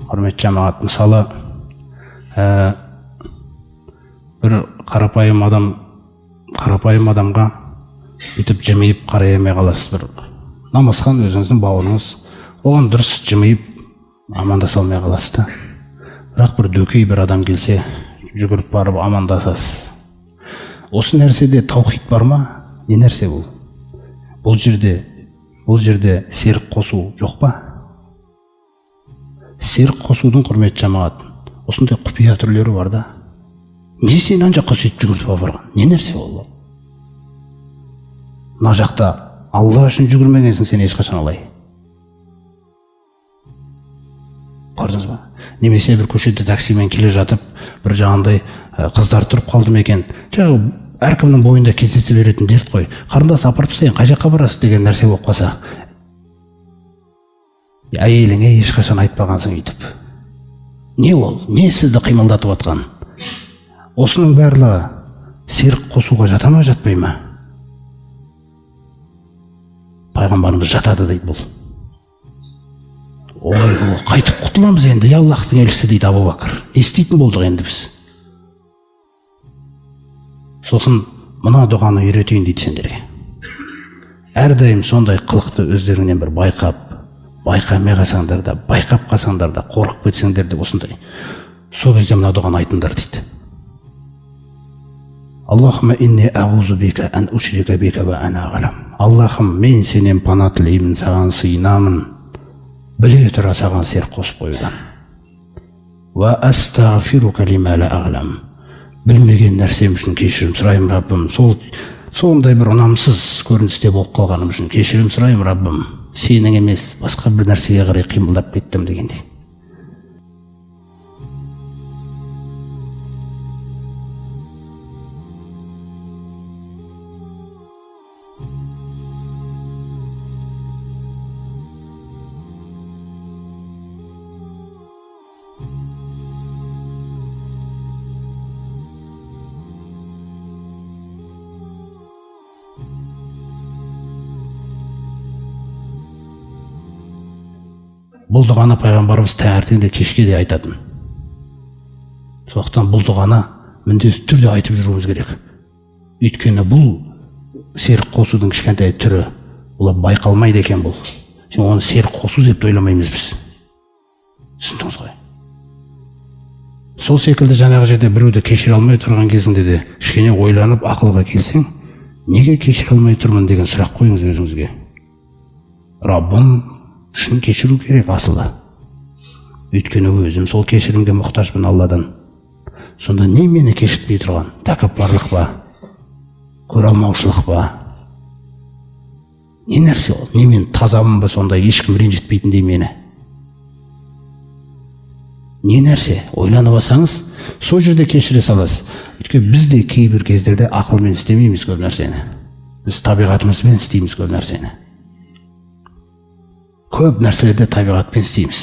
құрметті жамағат, мысалы бір қарапайым адамға бүйтіп жымиып қарай алмай қаласыз. бір намазхан өзіңіздің бауырыңыз, оған дұрыс жымиып амандаса алмай қаласыз да. Бірақ бір дөкей бір адам келсе, жүгіріп барып амандасасыз. Осы нәрседе таухид бар ма? Не нәрсе бұл? Бұл жерде серік қосу жоқ па? Серік қосудың, құрметті жамағат, осындай құпия түрлері бар да. Не сен ана жаққа сөйтіп жүгіртіп барған? Не нәрсе ол? Мына жақта Алла үшін жүгірмегенсің сен ешқашан алай. Көрдіңіз ба? Немесе бір көшеде таксимен келе жатып, бір жағандай қыздар тұрып қалды ма екен? Әркімнің бойында кездесе беретін дерт қой. Қарындас, апарып тастайын, қай жаққа барасыз деген нәрсе болып қалса, әйеліңе ешқашан айтпағансың өйтіп. Не ол? Не сізді қимылдатып отқан? Осының барлығы серік қосуға жата ма, жатпай ма? Пайғамбарымыз жатады дейді бұл. Ой, қайтып құтыламыз енді, Аллахтың елшісі дейді Абу Бәкір. Не істейтін болдық енді біз? Сосын мына дұғаны үйретейін дейді сендерге. Әрдайым сондай қылықты өздеріңнен бір байқамай қалсаңдар да, байқап қалсаңдар да, қорқып кетсеңдер де осындай. Сол кезде мына дұғаны айтыңдар дейді. Аллахумма инни аузу бика ан ушрика бика ва ана ағалам. Аллахым, мен сенен пана тілеймін, саған сыйынамын, біле тұра саған серік қосып қоюдан. Ва астағфирука лима ла ағлам. Білмеген нәрсем үшін кешірім сұраймын, Раббым. Сондай бір ұнамсыз көріністе болып қалғаным үшін кешірім сұраймын, Раббым. Сенің емес, басқа бір нәрсеге қарай қимылдап кеттім дегендей. Бұл дұғаны пайғамбарымыз таңертеңде кешке де айтатын. Сондықтан бұл дұғаны міндетті түрде айтып жүруіміз керек. Өйткені бұл серік қосудың кішкентай түрі, бұл байқалмайды екен бұл. Оны серік қосу деп ойламаймыз біз. Түсіндіңіз ғой? Сол секілді жаңағы жерде біреуді кешіре алмай тұрған кезінде де кішкене ойланып ақылға келсең, неге кешіре алмай тұрмын деген сұрақ қойыңыз өзіңізге. Раббым үшін кешіру керек асылы. Өйткені өзім сол кешірімге мұқтажбын Алладан. Сонда не мені кешіртпей тұрған? Тәкаппарлық па? Көре алмаушылық па? Не нәрсе ол? Не мен тазамын ба сонда, ешкім ренжітпейтіндей мені? Не нәрсе? Ойланып алсаңыз, сол жерде кешіре саласыз. Өйткені біз де кейбір кездерде ақылмен істемейміз көп нәрсені. Біз табиғатымызбен істейміз көп нәрсені. Көп нәрселерде табиғатпен істейміз.